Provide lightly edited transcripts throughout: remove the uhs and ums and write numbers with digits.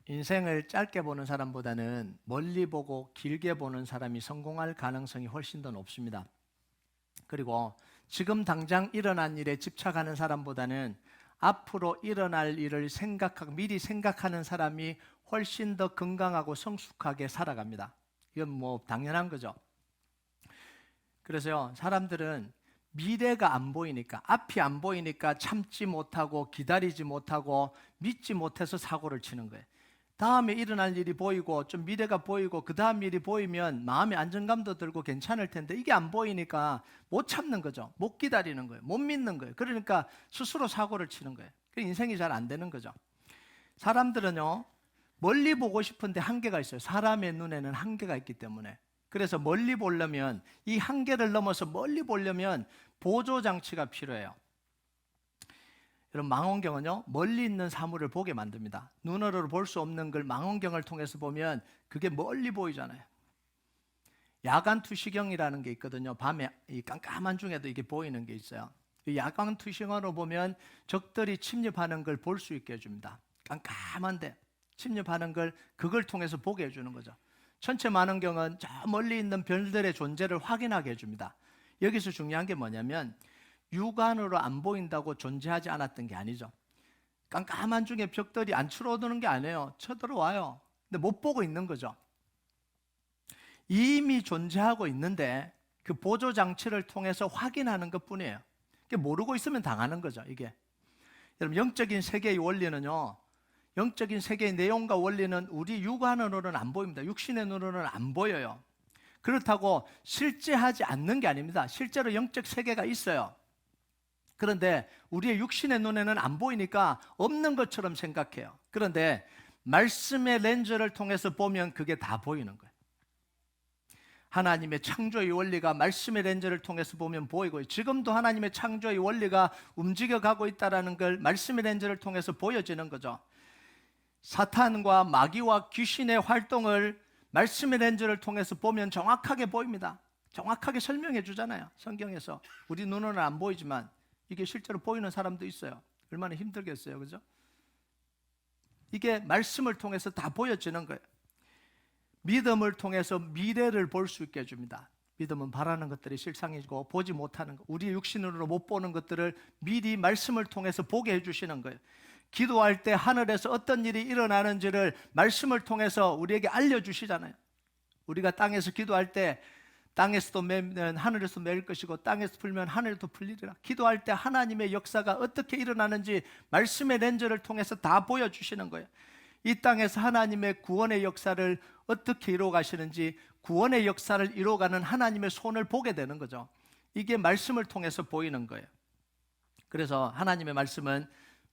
인생을 짧게 보는 사람보다는 멀리 보고 길게 보는 사람이 성공할 가능성이 훨씬 더 높습니다. 그리고 지금 당장 일어난 일에 집착하는 사람보다는 앞으로 일어날 일을 미리 생각하는 사람이 훨씬 더 건강하고 성숙하게 살아갑니다. 이건 뭐 당연한 거죠. 그래서요, 사람들은 미래가 안 보이니까, 앞이 안 보이니까 참지 못하고 기다리지 못하고 믿지 못해서 사고를 치는 거예요. 다음에 일어날 일이 보이고 좀 미래가 보이고 그 다음 일이 보이면 마음의 안정감도 들고 괜찮을 텐데 이게 안 보이니까 못 참는 거죠. 못 기다리는 거예요. 못 믿는 거예요. 그러니까 스스로 사고를 치는 거예요. 인생이 잘 안 되는 거죠. 사람들은요, 멀리 보고 싶은데 한계가 있어요. 사람의 눈에는 한계가 있기 때문에. 그래서 멀리 보려면, 이 한계를 넘어서 멀리 보려면 보조장치가 필요해요. 여러분, 망원경은요, 멀리 있는 사물을 보게 만듭니다. 눈으로 볼 수 없는 걸 망원경을 통해서 보면 그게 멀리 보이잖아요. 야간 투시경이라는 게 있거든요. 밤에 이 깜깜한 중에도 이게 보이는 게 있어요. 이 야간 투시경으로 보면 적들이 침입하는 걸 볼 수 있게 해줍니다. 깜깜한데 침입하는 걸 그걸 통해서 보게 해주는 거죠. 전체 망원경은 저 멀리 있는 별들의 존재를 확인하게 해줍니다. 여기서 중요한 게 뭐냐면 육안으로 안 보인다고 존재하지 않았던 게 아니죠. 깜깜한 중에 벽들이 안 치러오는 게 아니에요. 쳐들어와요. 근데 못 보고 있는 거죠. 이미 존재하고 있는데 그 보조장치를 통해서 확인하는 것뿐이에요. 모르고 있으면 당하는 거죠. 이게 여러분, 영적인 세계의 원리는요, 영적인 세계의 내용과 원리는 우리 육안으로는 안 보입니다. 육신의 눈으로는 안 보여요. 그렇다고 실제하지 않는 게 아닙니다. 실제로 영적 세계가 있어요. 그런데 우리의 육신의 눈에는 안 보이니까 없는 것처럼 생각해요. 그런데 말씀의 렌즈를 통해서 보면 그게 다 보이는 거예요. 하나님의 창조의 원리가 말씀의 렌즈를 통해서 보면 보이고, 지금도 하나님의 창조의 원리가 움직여가고 있다는 걸 말씀의 렌즈를 통해서 보여지는 거죠. 사탄과 마귀와 귀신의 활동을 말씀의 렌즈를 통해서 보면 정확하게 보입니다. 정확하게 설명해 주잖아요. 성경에서. 우리 눈으로는 안 보이지만 이게 실제로 보이는 사람도 있어요. 얼마나 힘들겠어요, 그죠? 이게 말씀을 통해서 다 보여지는 거예요. 믿음을 통해서 미래를 볼 수 있게 해줍니다. 믿음은 바라는 것들이 실상이고 보지 못하는 것, 우리 육신으로 못 보는 것들을 미리 말씀을 통해서 보게 해주시는 거예요. 기도할 때 하늘에서 어떤 일이 일어나는지를 말씀을 통해서 우리에게 알려주시잖아요. 우리가 땅에서 기도할 때 땅에서도 매면 하늘에서 매일 것이고 땅에서 풀면 하늘에도 풀리리라. 기도할 때 하나님의 역사가 어떻게 일어나는지 말씀의 렌즈를 통해서 다 보여주시는 거예요. 이 땅에서 하나님의 구원의 역사를 어떻게 이루어 가시는지, 구원의 역사를 이루어가는 하나님의 손을 보게 되는 거죠. 이게 말씀을 통해서 보이는 거예요. 그래서 하나님의 말씀은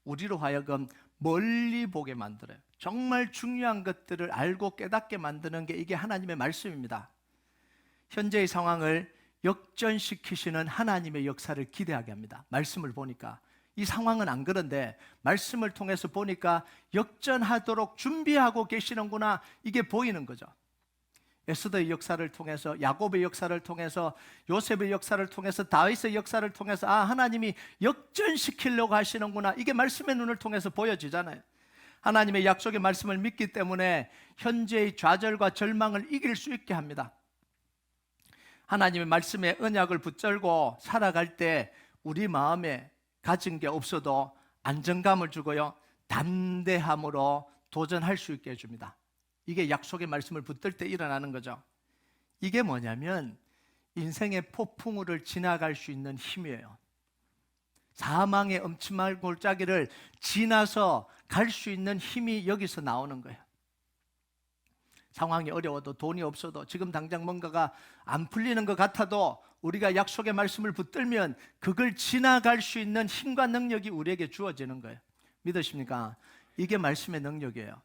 우리로 하여금 멀리 보게 만들어요. 정말 중요한 것들을 알고 깨닫게 만드는 게 이게 하나님의 말씀입니다. 현재의 상황을 역전시키시는 하나님의 역사를 기대하게 합니다. 말씀을 보니까. 이 상황은 안 그런데 말씀을 통해서 보니까 역전하도록 준비하고 계시는구나, 이게 보이는 거죠. 에스더의 역사를 통해서, 야곱의 역사를 통해서, 요셉의 역사를 통해서, 다윗의 역사를 통해서 하나님이 역전시키려고 하시는구나, 이게 말씀의 눈을 통해서 보여지잖아요. 하나님의 약속의 말씀을 믿기 때문에 현재의 좌절과 절망을 이길 수 있게 합니다. 하나님의 말씀의 언약을 붙들고 살아갈 때 우리 마음에 가진 게 없어도 안정감을 주고요, 담대함으로 도전할 수 있게 해줍니다. 이게 약속의 말씀을 붙들 때 일어나는 거죠. 이게 뭐냐면 인생의 폭풍우를 지나갈 수 있는 힘이에요. 사망의 엄침한 골짜기를 지나서 갈 수 있는 힘이 여기서 나오는 거예요. 상황이 어려워도, 돈이 없어도, 지금 당장 뭔가가 안 풀리는 것 같아도 우리가 약속의 말씀을 붙들면 그걸 지나갈 수 있는 힘과 능력이 우리에게 주어지는 거예요. 믿으십니까? 이게 말씀의 능력이에요.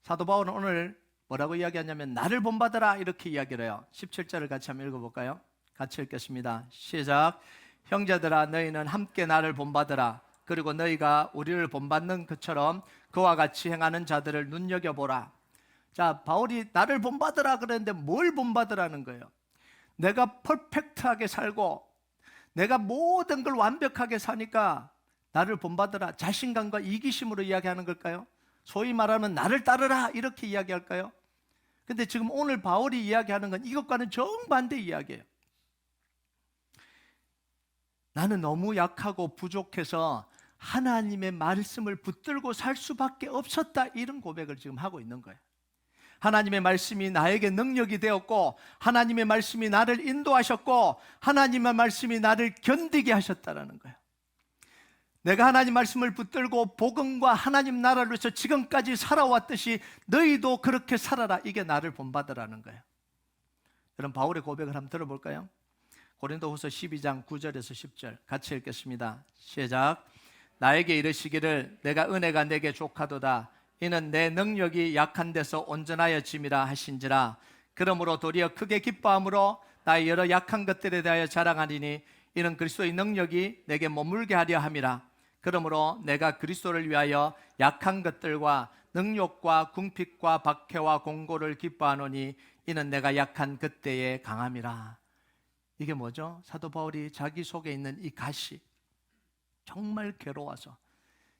사도 바울은 오늘 뭐라고 이야기하냐면 나를 본받아라, 이렇게 이야기를 해요. 17절을 같이 한번 읽어볼까요? 같이 읽겠습니다. 시작. 형제들아, 너희는 함께 나를 본받으라. 그리고 너희가 우리를 본받는 것처럼 그와 같이 행하는 자들을 눈여겨보라. 자, 바울이 나를 본받으라 그랬는데 뭘 본받으라는 거예요? 내가 퍼펙트하게 살고 내가 모든 걸 완벽하게 사니까 나를 본받으라, 자신감과 이기심으로 이야기하는 걸까요? 소위 말하면 나를 따르라 이렇게 이야기할까요? 근데 지금 오늘 바울이 이야기하는 건 이것과는 정반대 이야기예요. 나는 너무 약하고 부족해서 하나님의 말씀을 붙들고 살 수밖에 없었다, 이런 고백을 지금 하고 있는 거예요. 하나님의 말씀이 나에게 능력이 되었고, 하나님의 말씀이 나를 인도하셨고, 하나님의 말씀이 나를 견디게 하셨다라는 거예요. 내가 하나님 말씀을 붙들고 복음과 하나님 나라를 위해서 지금까지 살아왔듯이 너희도 그렇게 살아라, 이게 나를 본받으라는 거예요. 여러분, 바울의 고백을 한번 들어볼까요? 고린도후서 12장 9절에서 10절 같이 읽겠습니다. 시작. 나에게 이르시기를 내가 은혜가 내게 족하도다. 이는 내 능력이 약한 데서 온전하여 짐이라 하신지라. 그러므로 도리어 크게 기뻐함으로 나의 여러 약한 것들에 대하여 자랑하리니 이는 그리스도의 능력이 내게 머물게 하려 함이라. 그러므로 내가 그리스도를 위하여 약한 것들과 능욕과 궁핍과 박해와 공고를 기뻐하노니 이는 내가 약한 그때의 강함이라. 이게 뭐죠? 사도 바울이 자기 속에 있는 이 가시, 정말 괴로워서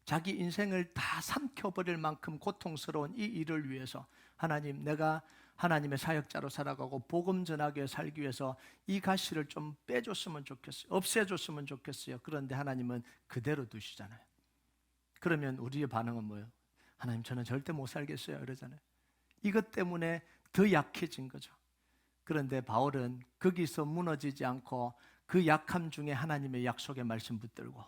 자기 인생을 다 삼켜버릴 만큼 고통스러운 이 일을 위해서 하나님, 내가 하나님의 사역자로 살아가고 복음 전하기 위해 살기 위해서 이 가시를 좀 빼줬으면 좋겠어요. 없애줬으면 좋겠어요. 그런데 하나님은 그대로 두시잖아요. 그러면 우리의 반응은 뭐예요? 하나님, 저는 절대 못 살겠어요, 이러잖아요. 이것 때문에 더 약해진 거죠. 그런데 바울은 거기서 무너지지 않고 그 약함 중에 하나님의 약속의 말씀 붙들고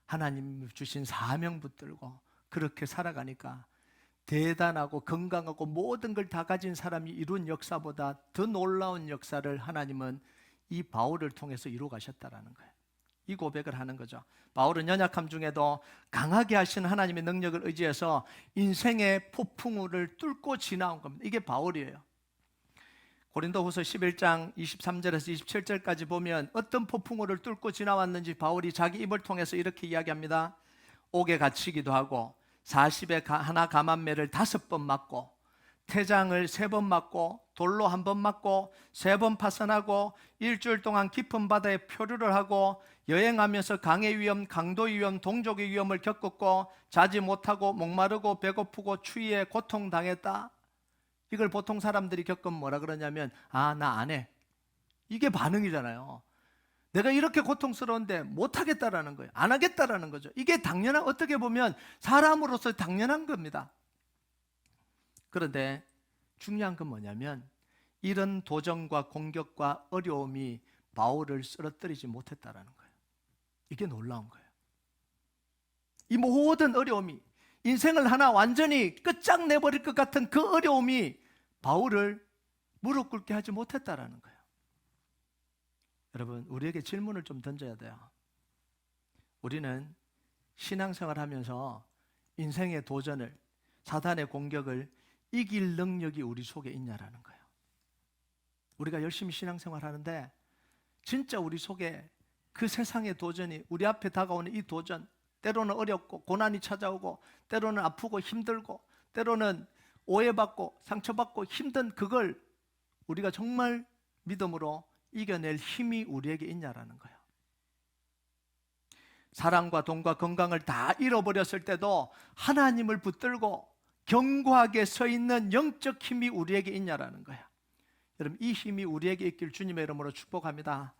하나님 주신 사명 붙들고 그렇게 살아가니까 대단하고 건강하고 모든 걸 다 가진 사람이 이룬 역사보다 더 놀라운 역사를 하나님은 이 바울을 통해서 이루어 가셨다라는 거예요. 이 고백을 하는 거죠. 바울은 연약함 중에도 강하게 하신 하나님의 능력을 의지해서 인생의 폭풍우를 뚫고 지나온 겁니다. 이게 바울이에요. 고린도후서 11장 23절에서 27절까지 보면 어떤 폭풍우를 뚫고 지나왔는지 바울이 자기 입을 통해서 이렇게 이야기합니다. 옥에 갇히기도 하고 40에 하나 감암매를 5번 맞고 태장을 3번 맞고 돌로 1번 맞고 3번 파선하고 일주일 동안 깊은 바다에 표류를 하고 여행하면서 강의 위험, 강도의 위험, 동족의 위험을 겪었고 자지 못하고 목마르고 배고프고 추위에 고통당했다. 이걸 보통 사람들이 겪으면 뭐라 그러냐면 아, 나 안 해. 이게 반응이잖아요. 내가 이렇게 고통스러운데 못하겠다라는 거예요. 안 하겠다라는 거죠. 이게 당연한, 어떻게 보면 사람으로서 당연한 겁니다. 그런데 중요한 건 뭐냐면 이런 도전과 공격과 어려움이 바울을 쓰러뜨리지 못했다라는 거예요. 이게 놀라운 거예요. 이 모든 어려움이, 인생을 하나 완전히 끝장내버릴 것 같은 그 어려움이 바울을 무릎 꿇게 하지 못했다라는 거예요. 여러분, 우리에게 질문을 좀 던져야 돼요. 우리는 신앙생활 하면서 인생의 도전을, 사단의 공격을 이길 능력이 우리 속에 있냐라는 거예요. 우리가 열심히 신앙생활 하는데 진짜 우리 속에 그 세상의 도전이, 우리 앞에 다가오는 이 도전, 때로는 어렵고 고난이 찾아오고 때로는 아프고 힘들고 때로는 오해받고 상처받고 힘든 그걸 우리가 정말 믿음으로 이겨낼 힘이 우리에게 있냐라는 거예요. 사랑과 돈과 건강을 다 잃어버렸을 때도 하나님을 붙들고 견고하게 서 있는 영적 힘이 우리에게 있냐라는 거예요. 여러분, 이 힘이 우리에게 있길 주님의 이름으로 축복합니다.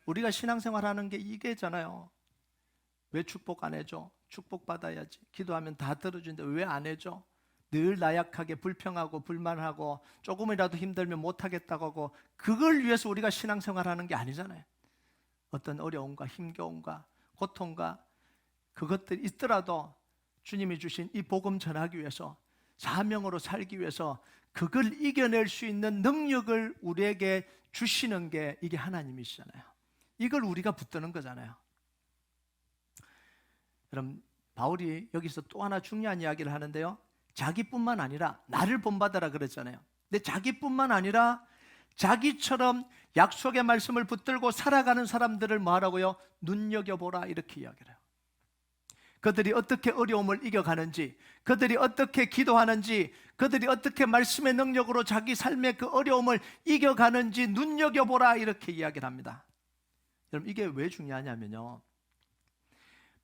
우리가 신앙생활하는 게 이게잖아요. 왜 축복 안 해줘? 축복받아야지. 기도하면 다 들어주는데 왜 안 해줘? 늘 나약하게 불평하고 불만하고 조금이라도 힘들면 못하겠다고 하고, 그걸 위해서 우리가 신앙생활하는 게 아니잖아요. 어떤 어려움과 힘겨움과 고통과 그것들이 있더라도 주님이 주신 이 복음 전하기 위해서, 사명으로 살기 위해서 그걸 이겨낼 수 있는 능력을 우리에게 주시는 게 이게 하나님이시잖아요. 이걸 우리가 붙드는 거잖아요. 여러분, 바울이 여기서 또 하나 중요한 이야기를 하는데요, 자기뿐만 아니라 나를 본받아라 그랬잖아요. 근데 자기뿐만 아니라 자기처럼 약속의 말씀을 붙들고 살아가는 사람들을 뭐 하라고요? 눈여겨보라, 이렇게 이야기를 해요. 그들이 어떻게 어려움을 이겨가는지, 그들이 어떻게 기도하는지, 그들이 어떻게 말씀의 능력으로 자기 삶의 그 어려움을 이겨가는지 눈여겨보라, 이렇게 이야기를 합니다. 여러분, 이게 왜 중요하냐면요,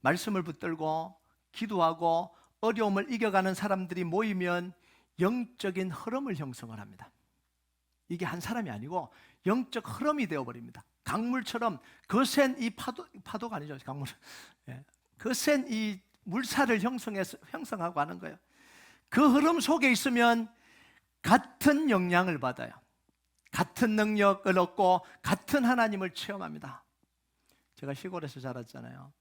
말씀을 붙들고 기도하고 어려움을 이겨가는 사람들이 모이면 영적인 흐름을 형성을 합니다. 이게 한 사람이 아니고 영적 흐름이 되어버립니다. 강물처럼 거센 이 파도가 아니죠. 강물. 예. 거센 이 물살을 형성하고 하는 거예요. 그 흐름 속에 있으면 같은 영향을 받아요. 같은 능력을 얻고 같은 하나님을 체험합니다. 제가 시골에서 자랐잖아요.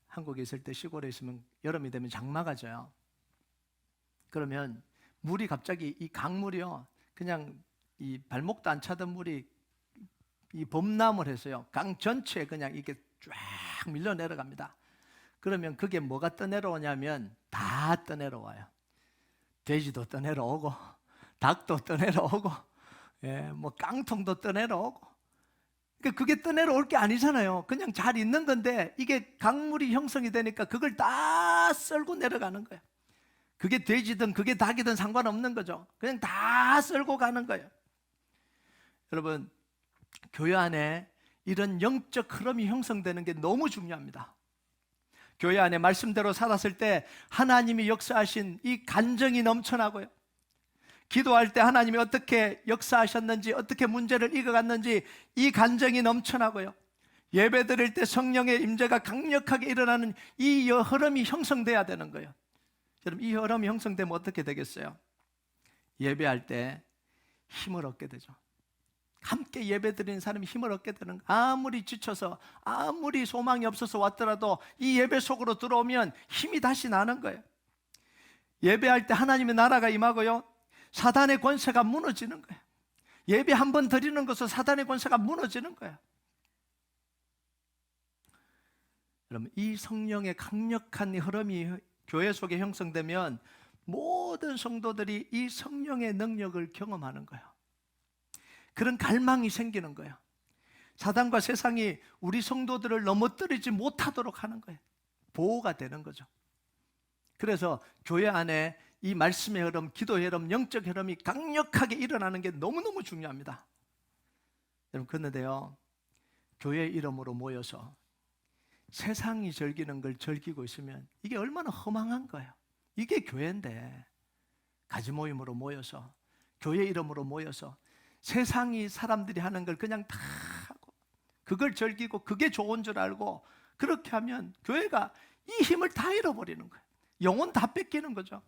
한국에 있을 때 시골에 있으면 여름이 되면 장마가 져요. 그러면 물이 갑자기 이 강물이요, 그냥 이 발목도 안 차던 물이 이 범람을 해서요, 강 전체에 그냥 이렇게 쫙 밀려 내려갑니다. 그러면 그게 뭐가 떠내려오냐면 다 떠내려와요. 돼지도 떠내려오고 닭도 떠내려오고, 예, 뭐 깡통도 떠내려오고. 그러니까 그게 떠내려올 게 아니잖아요. 그냥 잘 있는 건데 이게 강물이 형성이 되니까 그걸 다 쓸고 내려가는 거예요. 그게 돼지든 그게 닭이든 상관없는 거죠. 그냥 다 쓸고 가는 거예요. 여러분, 교회 안에 이런 영적 흐름이 형성되는 게 너무 중요합니다. 교회 안에 말씀대로 살았을 때 하나님이 역사하신 이 간증이 넘쳐나고요. 기도할 때 하나님이 어떻게 역사하셨는지, 어떻게 문제를 이겨갔는지 이 간증이 넘쳐나고요. 예배 드릴 때 성령의 임재가 강력하게 일어나는 이 흐름이 형성돼야 되는 거예요. 여러분, 이 흐름이 형성되면 어떻게 되겠어요? 예배할 때 힘을 얻게 되죠. 함께 예배 드리는 사람이 힘을 얻게 되는 거예요. 아무리 지쳐서 아무리 소망이 없어서 왔더라도 이 예배 속으로 들어오면 힘이 다시 나는 거예요. 예배할 때 하나님의 나라가 임하고요, 사단의 권세가 무너지는 거예요. 예배 한 번 드리는 것은 사단의 권세가 무너지는 거예요. 여러분, 이 성령의 강력한 흐름이 교회 속에 형성되면 모든 성도들이 이 성령의 능력을 경험하는 거예요. 그런 갈망이 생기는 거예요. 사단과 세상이 우리 성도들을 넘어뜨리지 못하도록 하는 거예요. 보호가 되는 거죠. 그래서 교회 안에 이 말씀의 흐름, 기도의 흐름, 영적 흐름이 강력하게 일어나는 게 너무너무 중요합니다. 여러분, 그런데요, 교회 이름으로 모여서 세상이 즐기는 걸 즐기고 있으면 이게 얼마나 허망한 거예요. 이게 교회인데, 가지 모임으로 모여서, 교회 이름으로 모여서 세상이 사람들이 하는 걸 그냥 다 하고 그걸 즐기고 그게 좋은 줄 알고 그렇게 하면 교회가 이 힘을 다 잃어버리는 거예요. 영혼 다 뺏기는 거죠.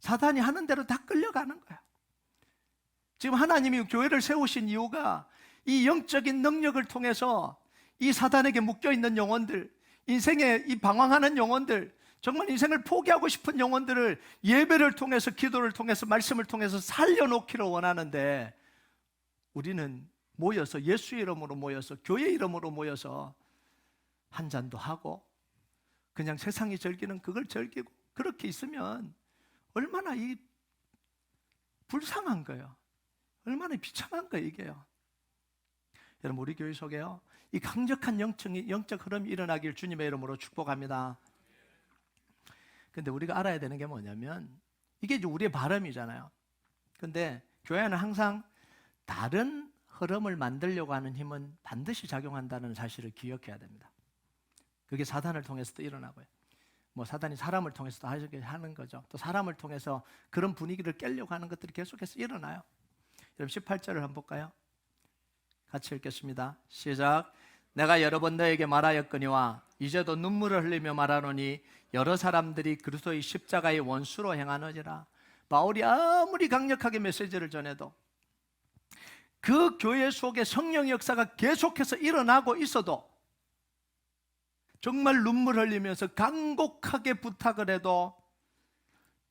사단이 하는 대로 다 끌려가는 거예요. 지금 하나님이 교회를 세우신 이유가 이 영적인 능력을 통해서 이 사단에게 묶여있는 영혼들, 인생에 이 방황하는 영혼들, 정말 인생을 포기하고 싶은 영혼들을 예배를 통해서, 기도를 통해서, 말씀을 통해서 살려놓기를 원하는데, 우리는 모여서 예수 이름으로 모여서, 교회 이름으로 모여서 한 잔도 하고 그냥 세상이 즐기는 그걸 즐기고 그렇게 있으면 얼마나 이 불쌍한 거예요. 얼마나 비참한 거예요, 이게요. 여러분, 우리 교회 속에요, 이 강력한 영적 흐름이 일어나길 주님의 이름으로 축복합니다. 근데 우리가 알아야 되는 게 뭐냐면, 이게 이제 우리의 바람이잖아요. 근데 교회는 항상 다른 흐름을 만들려고 하는 힘은 반드시 작용한다는 사실을 기억해야 됩니다. 그게 사단을 통해서도 일어나고요. 뭐 사단이 사람을 통해서도 하는 거죠. 또 사람을 통해서 그런 분위기를 깨려고 하는 것들이 계속해서 일어나요. 여러분, 18절을 한번 볼까요? 같이 읽겠습니다. 시작. 내가 여러 번 너에게 말하였거니와 이제도 눈물을 흘리며 말하노니 여러 사람들이 그리스도의 십자가의 원수로 행하느니라. 바울이 아무리 강력하게 메시지를 전해도 그 교회 속에 성령의 역사가 계속해서 일어나고 있어도 정말 눈물 흘리면서 간곡하게 부탁을 해도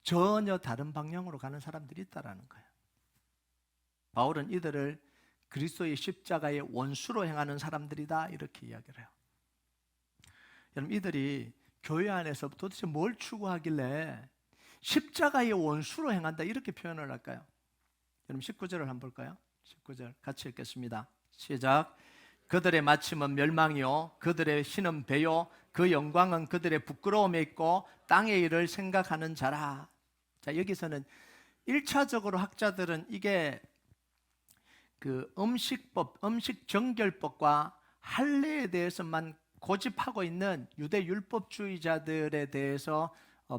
전혀 다른 방향으로 가는 사람들이 있다는 거예요. 바울은 이들을 그리스도의 십자가의 원수로 행하는 사람들이다, 이렇게 이야기를 해요. 여러분, 이들이 교회 안에서 도대체 뭘 추구하길래 십자가의 원수로 행한다, 이렇게 표현을 할까요? 여러분, 19절을 한번 볼까요? 19절 같이 읽겠습니다. 시작. 그들의 마침은 멸망이요 그들의 신은 배요 그 영광은 그들의 부끄러움에 있고 땅의 일을 생각하는 자라. 자, 여기서는 1차적으로 학자들은 이게 그 음식법, 음식정결법과 할례에 대해서만 고집하고 있는 유대 율법주의자들에 대해서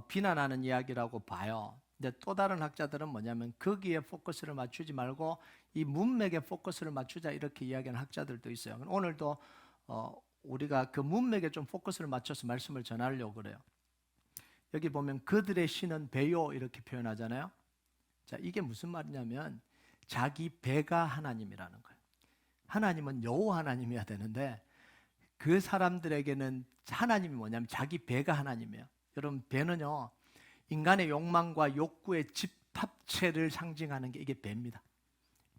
비난하는 이야기라고 봐요. 근데 또 다른 학자들은 뭐냐면 거기에 포커스를 맞추지 말고 이 문맥에 포커스를 맞추자 이렇게 이야기하는 학자들도 있어요. 오늘도 우리가 그 문맥에 좀 포커스를 맞춰서 말씀을 전하려고 그래요. 여기 보면 그들의 신은 배요 이렇게 표현하잖아요. 자, 이게 무슨 말이냐면 자기 배가 하나님이라는 거예요. 하나님은 여호와 하나님이어야 되는데 그 사람들에게는 하나님이 뭐냐면 자기 배가 하나님이에요. 여러분, 배는요 인간의 욕망과 욕구의 집합체를 상징하는 게 이게 배입니다.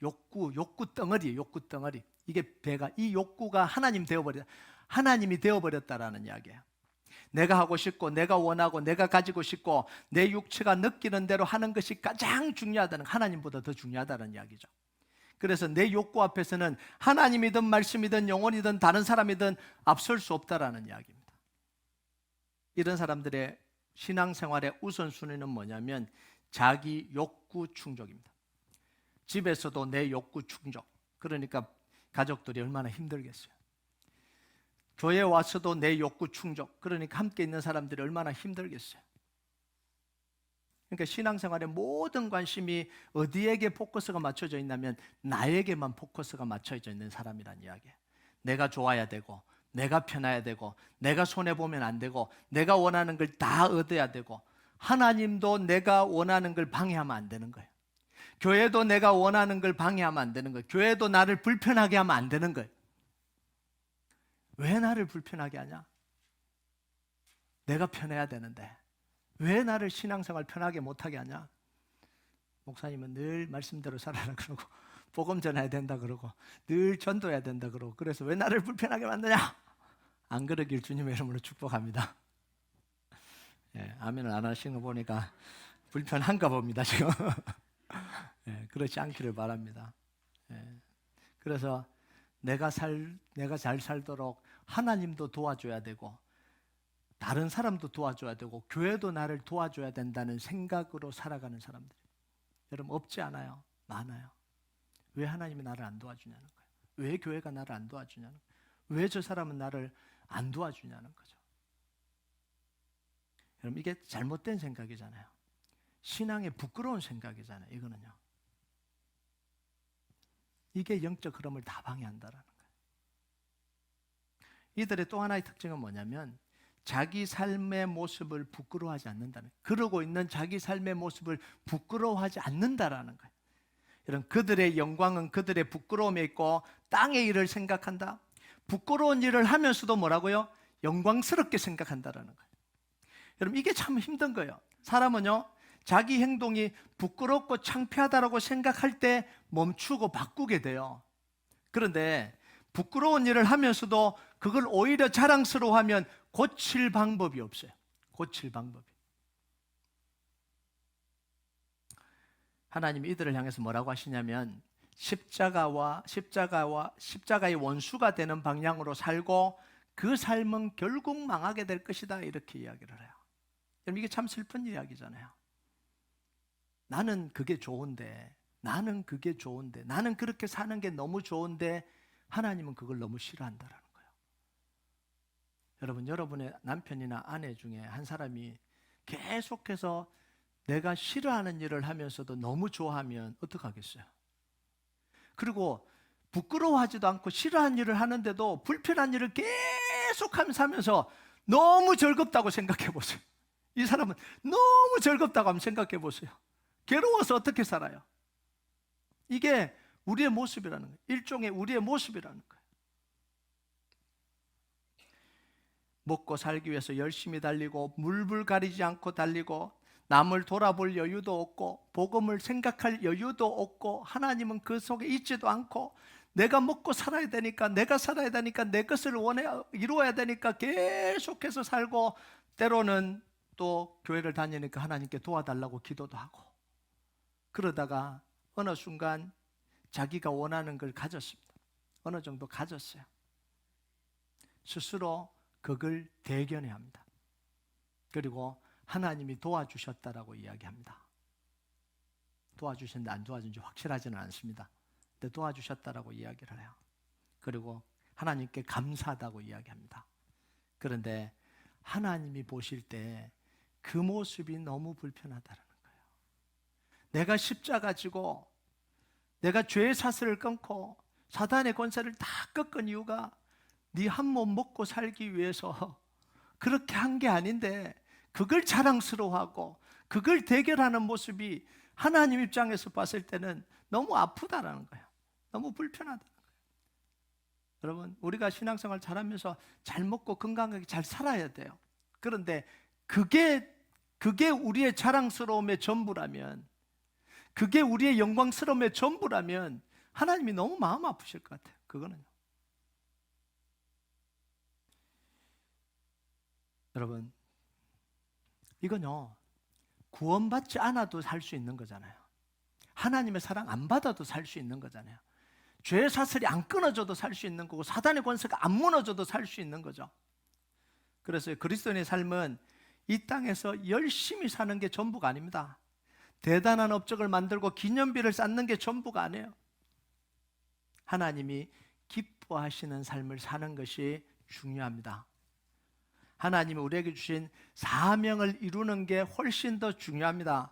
욕구 덩어리예요. 욕구 덩어리. 이게 배가, 이 욕구가 하나님이 되어버렸다라는 이야기예요. 내가 하고 싶고 내가 원하고 내가 가지고 싶고 내 육체가 느끼는 대로 하는 것이 가장 중요하다는, 하나님보다 더 중요하다는 이야기죠. 그래서 내 욕구 앞에서는 하나님이든 말씀이든 영혼이든 다른 사람이든 앞설 수 없다라는 이야기입니다. 이런 사람들의 신앙생활의 우선순위는 뭐냐면 자기 욕구 충족입니다. 집에서도 내 욕구 충족. 그러니까 가족들이 얼마나 힘들겠어요. 교회에 와서도 내 욕구 충족. 그러니까 함께 있는 사람들이 얼마나 힘들겠어요. 그러니까 신앙생활의 모든 관심이 어디에게 포커스가 맞춰져 있냐면 나에게만 포커스가 맞춰져 있는 사람이란 이야기예요. 내가 좋아야 되고 내가 편해야 되고 내가 손해보면 안 되고 내가 원하는 걸 다 얻어야 되고 하나님도 내가 원하는 걸 방해하면 안 되는 거예요. 교회도 내가 원하는 걸 방해하면 안 되는 거예요. 교회도 나를 불편하게 하면 안 되는 거예요. 왜 나를 불편하게 하냐? 내가 편해야 되는데 왜 나를 신앙생활 편하게 못하게 하냐? 목사님은 늘 말씀대로 살아라 그러고 복음 전해야 된다 그러고 늘 전도해야 된다 그러고 그래서 왜 나를 불편하게 만드냐? 안 그러길 주님의 이름으로 축복합니다. 예, 아멘을 안 하시는 거 보니까 불편한가 봅니다 지금. 예, 그렇지 않기를 바랍니다. 예, 그래서 내가 잘 살도록 하나님도 도와줘야 되고 다른 사람도 도와줘야 되고 교회도 나를 도와줘야 된다는 생각으로 살아가는 사람들 여러분 없지 않아요? 많아요. 왜 하나님이 나를 안 도와주냐는 거예요. 왜 교회가 나를 안 도와주냐는 거예요. 왜 저 사람은 나를 안 도와주냐는 거죠. 여러분 이게 잘못된 생각이잖아요. 신앙의 부끄러운 생각이잖아요. 이거는요. 이게 영적 흐름을 다 방해한다라는 거예요. 이들의 또 하나의 특징은 뭐냐면 자기 삶의 모습을 부끄러워하지 않는다는 거예요. 그러고 있는 자기 삶의 모습을 부끄러워하지 않는다라는 거예요. 여러분 그들의 영광은 그들의 부끄러움에 있고 땅의 일을 생각한다. 부끄러운 일을 하면서도 뭐라고요? 영광스럽게 생각한다라는 거예요. 여러분 이게 참 힘든 거예요. 사람은요 자기 행동이 부끄럽고 창피하다라고 생각할 때 멈추고 바꾸게 돼요. 그런데 부끄러운 일을 하면서도 그걸 오히려 자랑스러워하면 고칠 방법이 없어요. 고칠 방법이. 하나님이 이들을 향해서 뭐라고 하시냐면 십자가의 원수가 되는 방향으로 살고 그 삶은 결국 망하게 될 것이다 이렇게 이야기를 해요. 여러분 이게 참 슬픈 이야기잖아요. 나는 그게 좋은데 나는 그렇게 사는 게 너무 좋은데 하나님은 그걸 너무 싫어한다라는 거예요. 여러분 여러분의 남편이나 아내 중에 한 사람이 계속해서 내가 싫어하는 일을 하면서도 너무 좋아하면 어떡하겠어요? 그리고 부끄러워하지도 않고 싫어하는 일을 하는데도 불편한 일을 계속하면서 너무 즐겁다고 생각해 보세요. 이 사람은 너무 즐겁다고 한번 생각해 보세요. 괴로워서 어떻게 살아요? 이게 우리의 모습이라는 거예요. 일종의 우리의 모습이라는 거예요. 먹고 살기 위해서 열심히 달리고 물불 가리지 않고 달리고 남을 돌아볼 여유도 없고 복음을 생각할 여유도 없고 하나님은 그 속에 있지도 않고 내가 먹고 살아야 되니까 내가 살아야 되니까 내 것을 이루어야 되니까 계속해서 살고 때로는 또 교회를 다니니까 하나님께 도와달라고 기도도 하고 그러다가 어느 순간 자기가 원하는 걸 가졌습니다. 어느 정도 가졌어요. 스스로 그걸 대견해 합니다. 그리고 하나님이 도와주셨다라고 이야기합니다. 도와주셨는데 안 도와준지 확실하지는 않습니다. 근데 도와주셨다라고 이야기를 해요. 그리고 하나님께 감사하다고 이야기합니다. 그런데 하나님이 보실 때 그 모습이 너무 불편하다는 거예요. 내가 십자가 지고 내가 죄의 사슬을 끊고 사단의 권세를 다 꺾은 이유가 네 한 몸 먹고 살기 위해서 그렇게 한 게 아닌데, 그걸 자랑스러워하고 그걸 대결하는 모습이 하나님 입장에서 봤을 때는 너무 아프다라는 거예요. 너무 불편하다는 거예요. 여러분, 우리가 신앙생활 잘하면서 잘 먹고 건강하게 잘 살아야 돼요. 그런데 그게 우리의 자랑스러움의 전부라면, 그게 우리의 영광스러움의 전부라면 하나님이 너무 마음 아프실 것 같아요. 그거는요. 여러분, 이건요, 구원받지 않아도 살 수 있는 거잖아요. 하나님의 사랑 안 받아도 살 수 있는 거잖아요. 죄의 사슬이 안 끊어져도 살 수 있는 거고, 사단의 권세가 안 무너져도 살 수 있는 거죠. 그래서 그리스도인의 삶은 이 땅에서 열심히 사는 게 전부가 아닙니다. 대단한 업적을 만들고 기념비를 쌓는 게 전부가 아니에요. 하나님이 기뻐하시는 삶을 사는 것이 중요합니다. 하나님이 우리에게 주신 사명을 이루는 게 훨씬 더 중요합니다.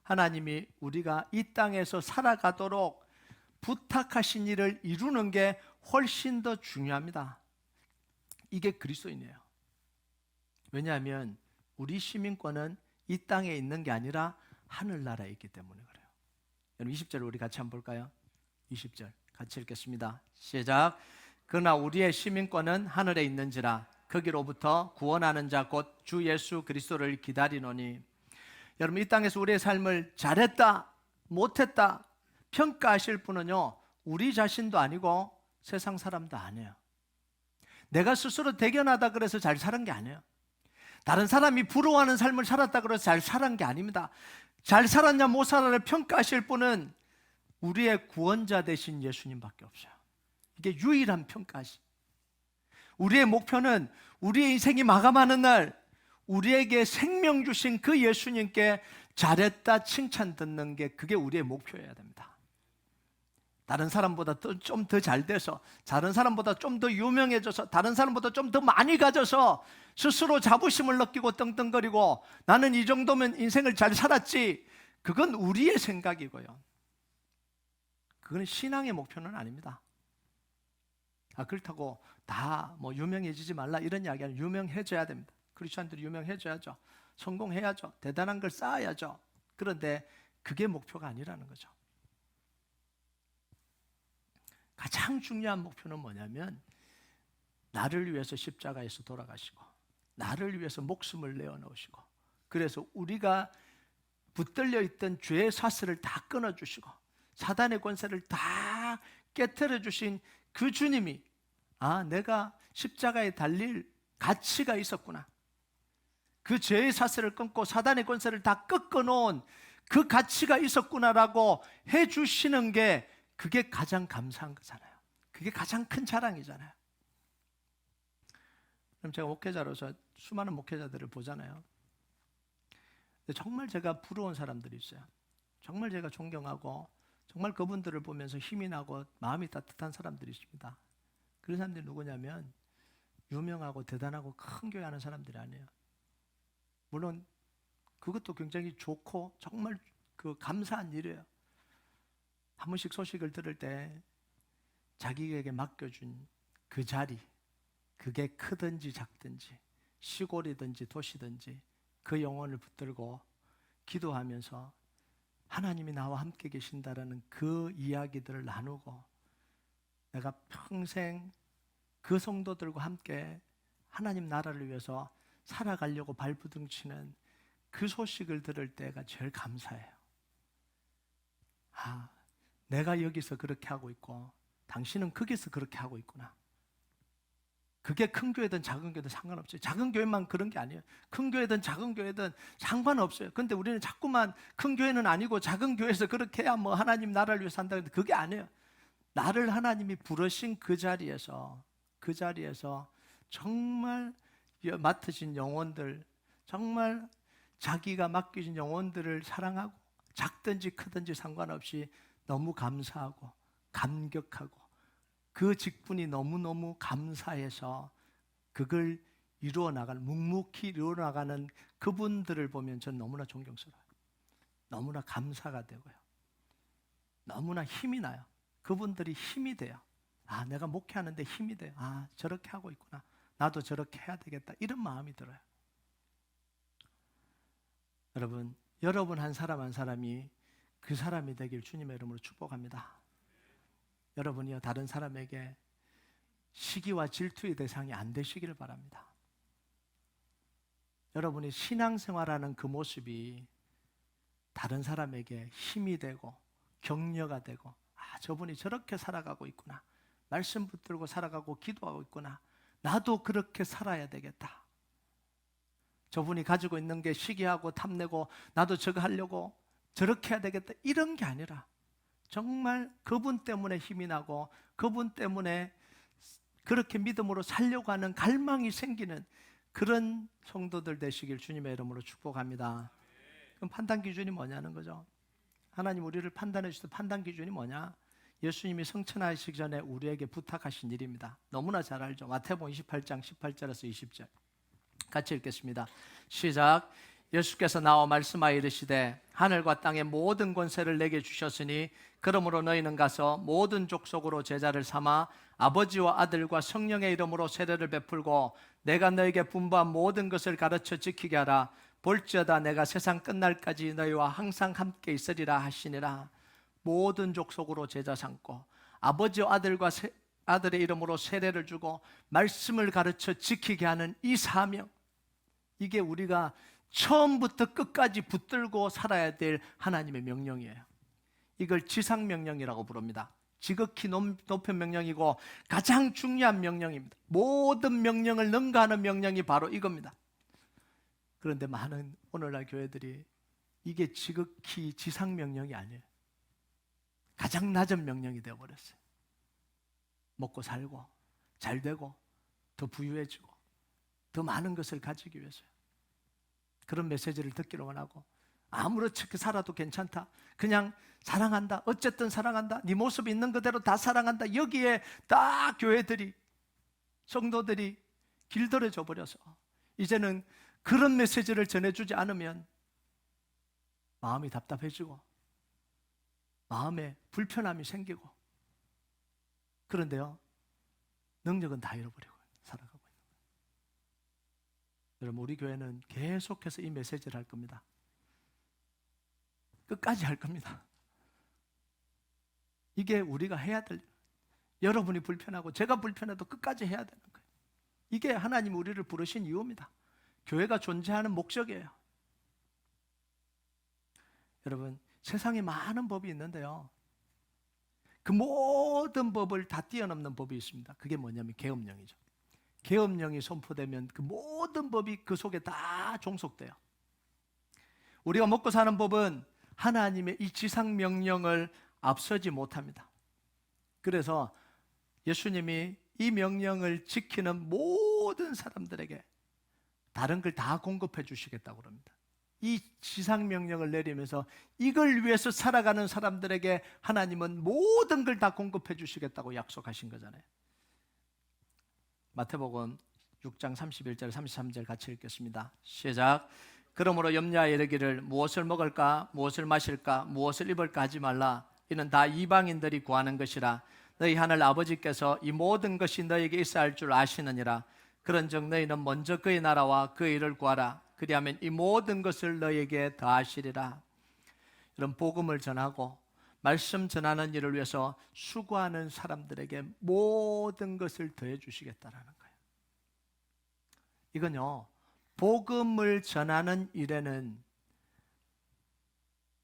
하나님이 우리가 이 땅에서 살아가도록 부탁하신 일을 이루는 게 훨씬 더 중요합니다. 이게 그리스도인이에요. 왜냐하면 우리 시민권은 이 땅에 있는 게 아니라 하늘나라에 있기 때문에 그래요. 여러분, 20절 우리 같이 한번 볼까요? 20절 같이 읽겠습니다. 시작. 그러나 우리의 시민권은 하늘에 있는지라 거기로부터 구원하는 자 곧 주 예수 그리스도를 기다리노니. 여러분, 이 땅에서 우리의 삶을 잘했다 못했다 평가하실 분은요, 우리 자신도 아니고 세상 사람도 아니에요. 내가 스스로 대견하다 그래서 잘 사는 게 아니에요. 다른 사람이 부러워하는 삶을 살았다 그래서 잘 살은 게 아닙니다. 잘 살았냐 못 살았냐를 평가하실 분은 우리의 구원자 되신 예수님밖에 없어요. 이게 유일한 평가시. 우리의 목표는 우리의 인생이 마감하는 날 우리에게 생명 주신 그 예수님께 잘했다 칭찬 듣는 게, 그게 우리의 목표여야 됩니다. 다른 사람보다 좀 더 잘 돼서, 다른 사람보다 좀 더 유명해져서, 다른 사람보다 좀 더 많이 가져서 스스로 자부심을 느끼고 떵떵거리고 나는 이 정도면 인생을 잘 살았지, 그건 우리의 생각이고요. 그건 신앙의 목표는 아닙니다. 그렇다고 다 뭐 유명해지지 말라 이런 이야기 아니에요. 유명해져야 됩니다. 크리스천들이 유명해져야죠. 성공해야죠. 대단한 걸 쌓아야죠. 그런데 그게 목표가 아니라는 거죠. 가장 중요한 목표는 뭐냐면, 나를 위해서 십자가에서 돌아가시고 나를 위해서 목숨을 내어놓으시고, 그래서 우리가 붙들려 있던 죄의 사슬을 다 끊어주시고 사단의 권세를 다 깨트려 주신 그 주님이, 내가 십자가에 달릴 가치가 있었구나, 그 죄의 사슬을 끊고 사단의 권세를 다 꺾어놓은 그 가치가 있었구나라고 해주시는 게, 그게 가장 감사한 거잖아요. 그게 가장 큰 자랑이잖아요. 그럼 제가 목회자로서 수많은 목회자들을 보잖아요. 근데 정말 제가 부러운 사람들이 있어요. 정말 제가 존경하고 정말 그분들을 보면서 힘이 나고 마음이 따뜻한 사람들이 있습니다. 그런 사람들이 누구냐면, 유명하고 대단하고 큰 교회 하는 사람들이 아니에요. 물론 그것도 굉장히 좋고 정말 그 감사한 일이에요. 한 번씩 소식을 들을 때 자기에게 맡겨준 그 자리, 그게 크든지 작든지 시골이든지 도시든지 그 영혼을 붙들고 기도하면서 하나님이 나와 함께 계신다라는 그 이야기들을 나누고, 내가 평생 그 성도들과 함께 하나님 나라를 위해서 살아가려고 발부둥치는 그 소식을 들을 때가 제일 감사해요. 내가 여기서 그렇게 하고 있고 당신은 거기서 그렇게 하고 있구나. 그게 큰 교회든 작은 교회든 상관없어요. 작은 교회만 그런 게 아니에요. 큰 교회든 작은 교회든 상관없어요. 근데 우리는 자꾸만 큰 교회는 아니고 작은 교회에서 그렇게 해야 뭐 하나님 나라를 위해서 산다. 근데 그게 아니에요. 나를 하나님이 부르신 그 자리에서 정말 맡으신 영혼들, 정말 자기가 맡기신 영혼들을 사랑하고 작든지 크든지 상관없이 너무 감사하고 감격하고 그 직분이 너무너무 감사해서 그걸 묵묵히 이루어나가는 그분들을 보면 전 너무나 존경스러워요. 너무나 감사가 되고요. 너무나 힘이 나요. 그분들이 힘이 돼요. 아, 내가 목회하는데 힘이 돼요. 아, 저렇게 하고 있구나. 나도 저렇게 해야 되겠다. 이런 마음이 들어요. 여러분 한 사람 한 사람이 그 사람이 되길 주님의 이름으로 축복합니다. 여러분이요, 다른 사람에게 시기와 질투의 대상이 안 되시기를 바랍니다. 여러분이 신앙생활하는 그 모습이 다른 사람에게 힘이 되고 격려가 되고, 아, 저분이 저렇게 살아가고 있구나. 말씀 붙들고 살아가고 기도하고 있구나. 나도 그렇게 살아야 되겠다. 저분이 가지고 있는 게 시기하고 탐내고 나도 저거 하려고 저렇게 해야 되겠다. 이런 게 아니라 정말 그분 때문에 힘이 나고 그분 때문에 그렇게 믿음으로 살려고 하는 갈망이 생기는 그런 성도들 되시길 주님의 이름으로 축복합니다. 그럼 판단 기준이 뭐냐는 거죠. 하나님 우리를 판단해 주실 판단 기준이 뭐냐? 예수님이 성천하시기 전에 우리에게 부탁하신 일입니다. 너무나 잘 알죠. 마태복음 28장 18절에서 20절 같이 읽겠습니다. 시작. 예수께서 나와 말씀하여 이르시되 하늘과 땅의 모든 권세를 내게 주셨으니 그러므로 너희는 가서 모든 족속으로 제자를 삼아 아버지와 아들과 성령의 이름으로 세례를 베풀고 내가 너에게 분부한 모든 것을 가르쳐 지키게 하라. 볼지어다 내가 세상 끝날까지 너희와 항상 함께 있으리라 하시니라. 모든 족속으로 제자 삼고 아버지와 아들의 이름으로 세례를 주고 말씀을 가르쳐 지키게 하는 이 사명, 이게 우리가 처음부터 끝까지 붙들고 살아야 될 하나님의 명령이에요. 이걸 지상명령이라고 부릅니다. 지극히 높은 명령이고 가장 중요한 명령입니다. 모든 명령을 능가하는 명령이 바로 이겁니다. 그런데 많은 오늘날 교회들이 이게 지극히 지상명령이 아니에요. 가장 낮은 명령이 되어버렸어요. 먹고 살고 잘 되고 더 부유해지고 더 많은 것을 가지기 위해서요. 그런 메시지를 듣기로만 하고 아무렇게 살아도 괜찮다. 그냥 사랑한다. 어쨌든 사랑한다. 네 모습 있는 그대로 다 사랑한다. 여기에 딱 교회들이, 성도들이 길들여져 버려서 이제는 그런 메시지를 전해주지 않으면 마음이 답답해지고 마음에 불편함이 생기고, 그런데요 능력은 다 잃어버리고 살아가고 있는 거예요. 여러분, 우리 교회는 계속해서 이 메시지를 할 겁니다. 끝까지 할 겁니다. 이게 우리가 해야 될, 여러분이 불편하고 제가 불편해도 끝까지 해야 되는 거예요. 이게 하나님이 우리를 부르신 이유입니다. 교회가 존재하는 목적이에요. 여러분, 세상에 많은 법이 있는데요, 그 모든 법을 다 뛰어넘는 법이 있습니다. 그게 뭐냐면 계엄령이죠. 계엄령이 선포되면 그 모든 법이 그 속에 다 종속돼요. 우리가 먹고 사는 법은 하나님의 이 지상 명령을 앞서지 못합니다. 그래서 예수님이 이 명령을 지키는 모든 사람들에게 다른 걸 다 공급해 주시겠다고 합니다. 이 지상 명령을 내리면서 이걸 위해서 살아가는 사람들에게 하나님은 모든 걸 다 공급해 주시겠다고 약속하신 거잖아요. 마태복음 6장 31절 33절 같이 읽겠습니다. 시작. 그러므로 염려하여 이르기를 무엇을 먹을까 무엇을 마실까 무엇을 입을까 하지 말라. 이는 다 이방인들이 구하는 것이라. 너희 하늘 아버지께서 이 모든 것이 너에게 있어야 할 줄 아시느니라. 그런즉 너희는 먼저 그의 나라와 그의 일을 구하라. 그리하면 이 모든 것을 너희에게 더하시리라. 이런 복음을 전하고 말씀 전하는 일을 위해서 수고하는 사람들에게 모든 것을 더해 주시겠다라는 거예요. 이건요, 복음을 전하는 일에는,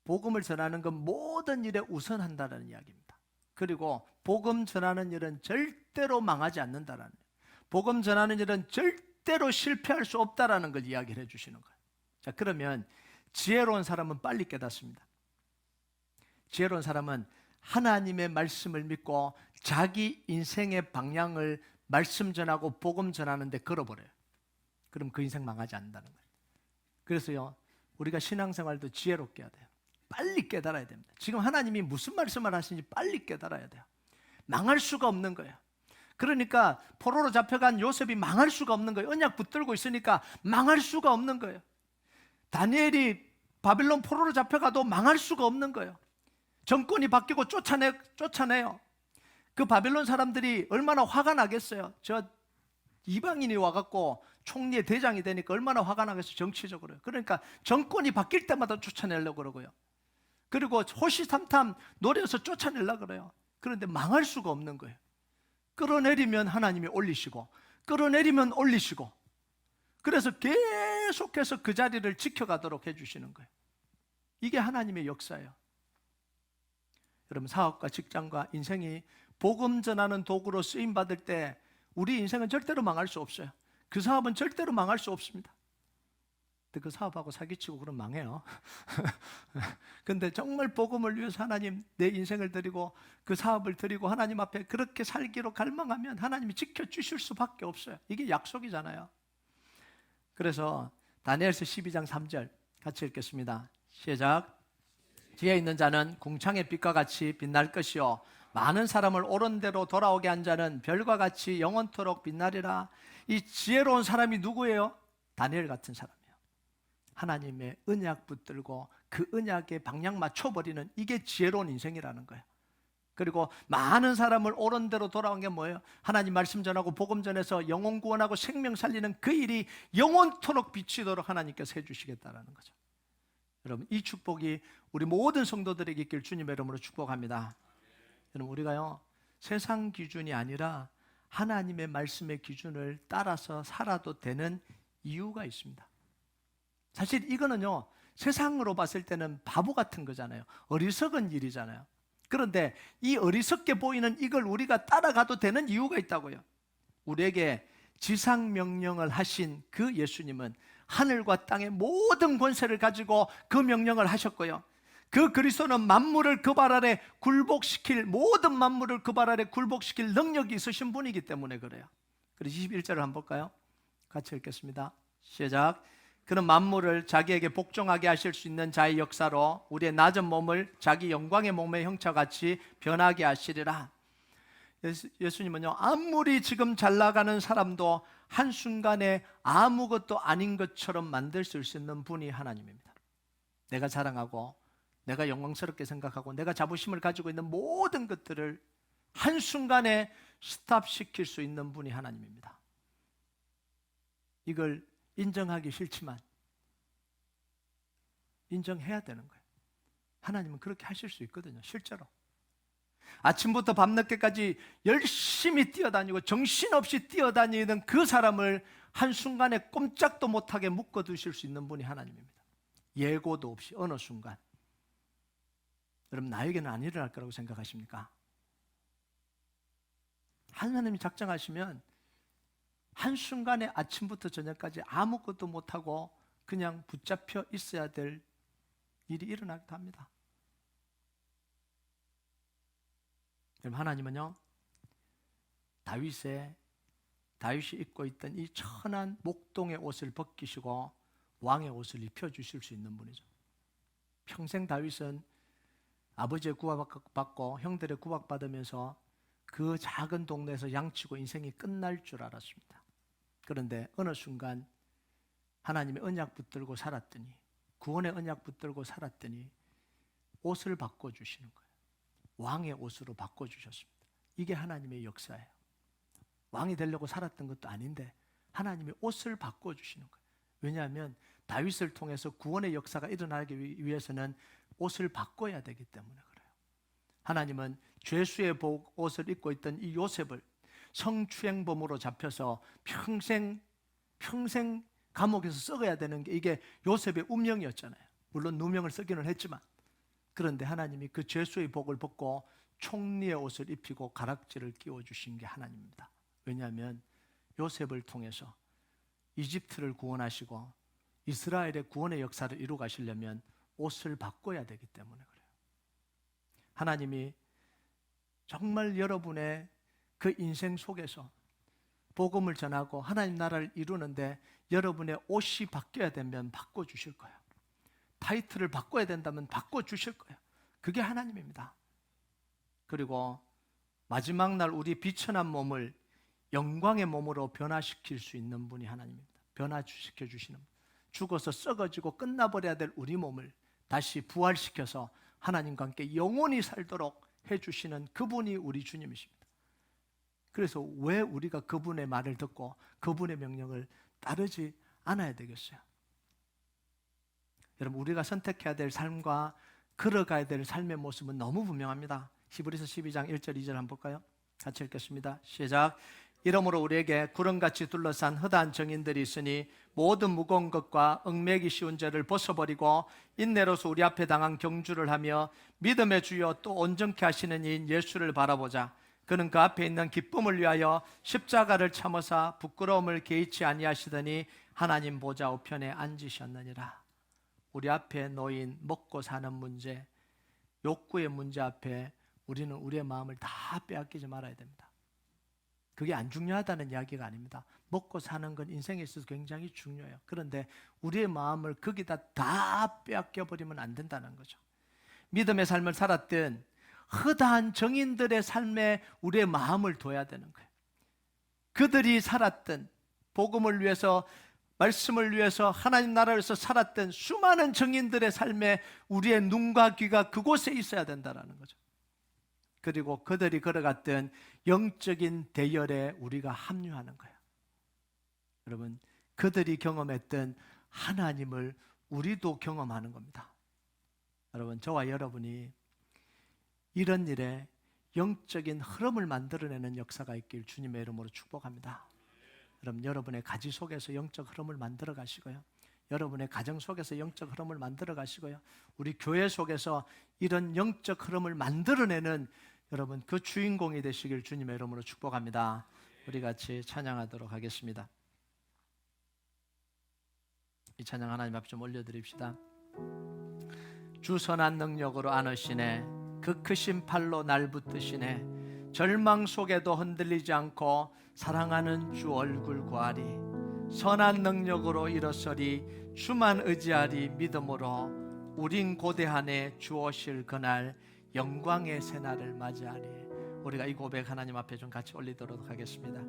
복음을 전하는 건 모든 일에 우선한다는 이야기입니다. 그리고 복음 전하는 일은 절대로 망하지 않는다는 거예요. 복음 전하는 일은 절대로 실패할 수 없다라는 걸 이야기를 해주시는 거예요. 자, 그러면 지혜로운 사람은 빨리 깨닫습니다. 지혜로운 사람은 하나님의 말씀을 믿고 자기 인생의 방향을 말씀 전하고 복음 전하는데 걸어버려요. 그럼 그 인생 망하지 않는다는 거예요. 그래서요, 우리가 신앙생활도 지혜롭게 해야 돼요. 빨리 깨달아야 됩니다. 지금 하나님이 무슨 말씀을 하시는지 빨리 깨달아야 돼요. 망할 수가 없는 거예요. 그러니까 포로로 잡혀간 요셉이 망할 수가 없는 거예요. 언약 붙들고 있으니까 망할 수가 없는 거예요. 다니엘이 바빌론 포로로 잡혀가도 망할 수가 없는 거예요. 정권이 바뀌고 쫓아내요. 그 바빌론 사람들이 얼마나 화가 나겠어요. 저 이방인이 와갖고 총리의 대장이 되니까 얼마나 화가 나겠어요. 정치적으로. 그러니까 정권이 바뀔 때마다 쫓아내려고 그러고요. 그리고 호시탐탐 노려서 쫓아내려고 그래요. 그런데 망할 수가 없는 거예요. 끌어내리면 하나님이 올리시고, 끌어내리면 올리시고, 그래서 계속해서 그 자리를 지켜가도록 해주시는 거예요. 이게 하나님의 역사예요. 여러분, 사업과 직장과 인생이 복음 전하는 도구로 쓰임받을 때 우리 인생은 절대로 망할 수 없어요. 그 사업은 절대로 망할 수 없습니다. 근데 그 사업하고 사기치고 그럼 망해요. 근데 정말 복음을 위해서 하나님 내 인생을 드리고 그 사업을 드리고 하나님 앞에 그렇게 살기로 갈망하면 하나님이 지켜주실 수밖에 없어요. 이게 약속이잖아요. 그래서 다니엘서 12장 3절 같이 읽겠습니다. 시작. 지혜 있는 자는 궁창의 빛과 같이 빛날 것이요 많은 사람을 옳은 대로 돌아오게 한 자는 별과 같이 영원토록 빛나리라. 이 지혜로운 사람이 누구예요? 다니엘 같은 사람이에요. 하나님의 언약 붙들고 그 언약에 방향 맞춰버리는, 이게 지혜로운 인생이라는 거예요. 그리고 많은 사람을 옳은 대로 돌아온 게 뭐예요? 하나님 말씀 전하고 복음 전해서 영혼 구원하고 생명 살리는 그 일이 영원토록 비치도록 하나님께서 해주시겠다는 거죠. 여러분, 이 축복이 우리 모든 성도들에게 있길 주님의 이름으로 축복합니다. 여러분, 우리가요 세상 기준이 아니라 하나님의 말씀의 기준을 따라서 살아도 되는 이유가 있습니다. 사실 이거는요 세상으로 봤을 때는 바보 같은 거잖아요. 어리석은 일이잖아요. 그런데 이 어리석게 보이는 이걸 우리가 따라가도 되는 이유가 있다고요. 우리에게 지상명령을 하신 그 예수님은 하늘과 땅의 모든 권세를 가지고 그 명령을 하셨고요, 그 그리스도는 만물을 그 발 아래 굴복시킬, 모든 만물을 그 발 아래 굴복시킬 능력이 있으신 분이기 때문에 그래요. 그래서 21절을 한번 볼까요? 같이 읽겠습니다. 시작. 그는 만물을 자기에게 복종하게 하실 수 있는 자의 역사로 우리의 낮은 몸을 자기 영광의 몸의 형체같이 변하게 하시리라. 예수님은요 아무리 지금 잘 나가는 사람도 한순간에 아무것도 아닌 것처럼 만들 수 있는 분이 하나님입니다. 내가 자랑하고 내가 영광스럽게 생각하고 내가 자부심을 가지고 있는 모든 것들을 한순간에 스탑시킬 수 있는 분이 하나님입니다. 이걸 인정하기 싫지만 인정해야 되는 거예요. 하나님은 그렇게 하실 수 있거든요. 실제로 아침부터 밤늦게까지 열심히 뛰어다니고 정신없이 뛰어다니는 그 사람을 한순간에 꼼짝도 못하게 묶어두실 수 있는 분이 하나님입니다. 예고도 없이 어느 순간. 여러분, 나에게는 안 일어날 거라고 생각하십니까? 하나님이 작정하시면 한순간에 아침부터 저녁까지 아무것도 못하고 그냥 붙잡혀 있어야 될 일이 일어나기도 합니다. 그럼 하나님은요 다윗이 입고 있던 이 천한 목동의 옷을 벗기시고 왕의 옷을 입혀주실 수 있는 분이죠. 평생 다윗은 아버지의 구박받고 형들의 구박받으면서 그 작은 동네에서 양치고 인생이 끝날 줄 알았습니다. 그런데 어느 순간 하나님의 언약 붙들고 살았더니, 구원의 언약 붙들고 살았더니 옷을 바꿔주시는 거예요. 왕의 옷으로 바꿔주셨습니다. 이게 하나님의 역사예요. 왕이 되려고 살았던 것도 아닌데 하나님의 옷을 바꿔주시는 거예요. 왜냐하면 다윗을 통해서 구원의 역사가 일어나기 위해서는 옷을 바꿔야 되기 때문에 그래요. 하나님은 죄수의 옷을 입고 있던 이 요셉을 성추행범으로 잡혀서 평생 감옥에서 썩어야 되는 게 이게 요셉의 운명이었잖아요. 물론 누명을 쓰기는 했지만, 그런데 하나님이 그 죄수의 복을 벗고 총리의 옷을 입히고 가락지를 끼워주신 게 하나님입니다. 왜냐하면 요셉을 통해서 이집트를 구원하시고 이스라엘의 구원의 역사를 이루어 가시려면 옷을 바꿔야 되기 때문에 그래요. 하나님이 정말 여러분의 그 인생 속에서 복음을 전하고 하나님 나라를 이루는데 여러분의 옷이 바뀌어야 되면 바꿔주실 거예요. 타이틀을 바꿔야 된다면 바꿔주실 거예요. 그게 하나님입니다. 그리고 마지막 날 우리 비천한 몸을 영광의 몸으로 변화시킬 수 있는 분이 하나님입니다. 변화시켜 주시는 분. 죽어서 썩어지고 끝나버려야 될 우리 몸을 다시 부활시켜서 하나님과 함께 영원히 살도록 해주시는 그분이 우리 주님이십니다. 그래서 왜 우리가 그분의 말을 듣고 그분의 명령을 따르지 않아야 되겠어요? 여러분, 우리가 선택해야 될 삶과 걸어가야 될 삶의 모습은 너무 분명합니다. 히브리서 12장 1절 2절 한번 볼까요? 같이 읽겠습니다. 시작. 이러므로 우리에게 구름같이 둘러싼 허다한 정인들이 있으니 모든 무거운 것과 얽매기 쉬운 죄를 벗어버리고 인내로서 우리 앞에 당한 경주를 하며 믿음의 주여 또 온전케 하시는 이인 예수를 바라보자. 그는 그 앞에 있는 기쁨을 위하여 십자가를 참으사 부끄러움을 개의치 아니하시더니 하나님 보좌 우편에 앉으셨느니라. 우리 앞에 놓인 먹고 사는 문제, 욕구의 문제 앞에 우리는 우리의 마음을 다 빼앗기지 말아야 됩니다. 그게 안 중요하다는 이야기가 아닙니다. 먹고 사는 건 인생에 있어서 굉장히 중요해요. 그런데 우리의 마음을 거기다 다 빼앗겨버리면 안 된다는 거죠. 믿음의 삶을 살았던 허다한 정인들의 삶에 우리의 마음을 둬야 되는 거예요. 그들이 살았던 복음을 위해서, 말씀을 위해서, 하나님 나라를 위해서 살았던 수많은 정인들의 삶에 우리의 눈과 귀가 그곳에 있어야 된다는 거죠. 그리고 그들이 걸어갔던 영적인 대열에 우리가 합류하는 거예요. 여러분, 그들이 경험했던 하나님을 우리도 경험하는 겁니다. 여러분, 저와 여러분이 이런 일에 영적인 흐름을 만들어내는 역사가 있길 주님의 이름으로 축복합니다. 여러분, 여러분의 가지 속에서 영적 흐름을 만들어 가시고요, 여러분의 가정 속에서 영적 흐름을 만들어 가시고요, 우리 교회 속에서 이런 영적 흐름을 만들어내는 여러분 그 주인공이 되시길 주님의 이름으로 축복합니다. 우리 같이 찬양하도록 하겠습니다. 이 찬양 하나님 앞에 좀 올려드립시다. 주 선한 능력으로 안으시네, 그 크신 팔로 날 붙드시네, 절망 속에도 흔들리지 않고 사랑하는 주 얼굴 구하리, 선한 능력으로 일어서리, 주만 의지하리 믿음으로, 우린 고대하네 주 오실 그날 영광의 새날을 맞이하리. 우리가 이 고백 하나님 앞에 좀 같이 올리도록 하겠습니다.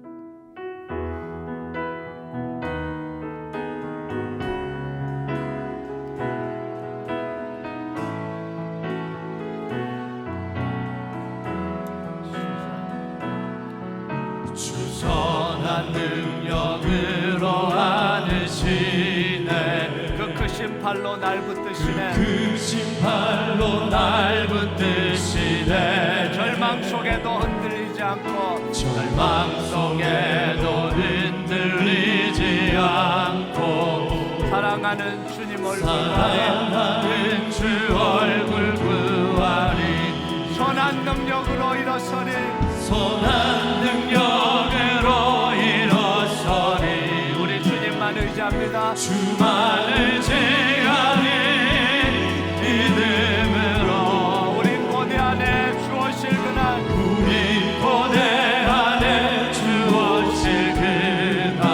주 선한 능력으로 안으시네, 그 크신 팔로 날 붙드시네, 크신 팔로 날 붙드시네, 절망 속에도 흔들리지 않고, 절망 속에도 흔들리지 않고, 사랑하는 주님 얼굴 사랑하는 주 얼굴 구하리, 선한 능력으로 일어서리, 선한 능력으로 일어서리, 우리 주님만 의지합니다. 주만 의지하리 믿음으로, 우리 고대 안에 주 오실 그날, 우리 고대 안에 주 오실 그날,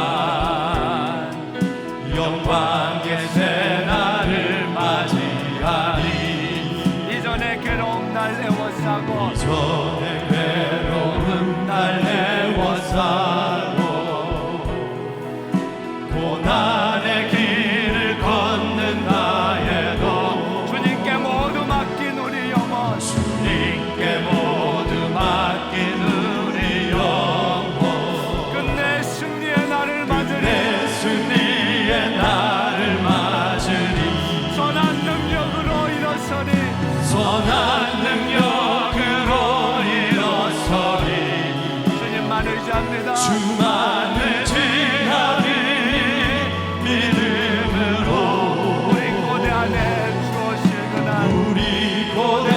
영광의 새날을 맞이하리, 이전의 괴로움 날 애워싸고, 이전의 괴로움 날 애워싸고, 고난의 길을 걷는다 해도 주님께 모두 맡긴 우리 영혼, 주님께 모두 맡긴 우리 영혼, 끝내 승리의 날을 맞으리, 내 승리의 날을 맞으리, 선한 능력으로 일어서리, 선한 능력으로 일어서리, 주님만 의지합니다. 주만 의지하리 믿음으로, 우리 고대 안에 주 오실 그날, 우리 고대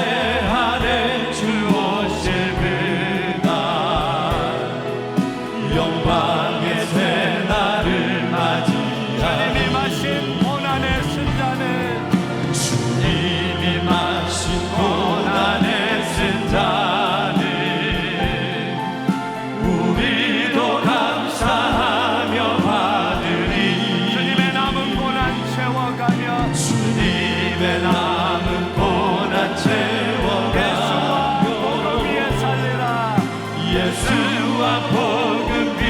안에 주 오실 그날, 영광의 새날을 맞이하리, 주님이 마신 고난의 승자는, 주님이 마신 고난의 승자는 우리도 감사하며 받으리, 주님의 남은 고난 채워가며, 주님의 남은 고난 예수와 채워가며, 복음 위에 살리라, 예수와 복음 위에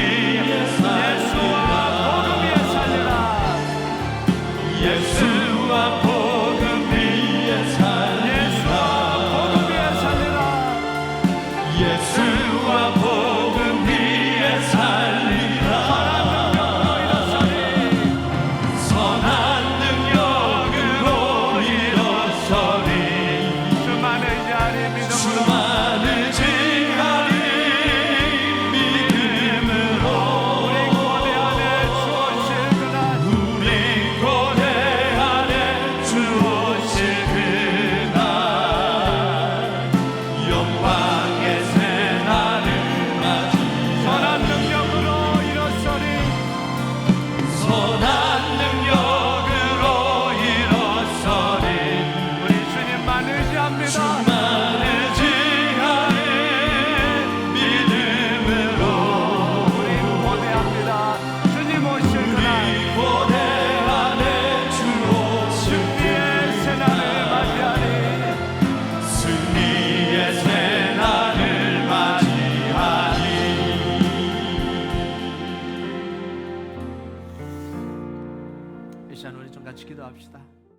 시간 우리 좀 같이 기도합시다.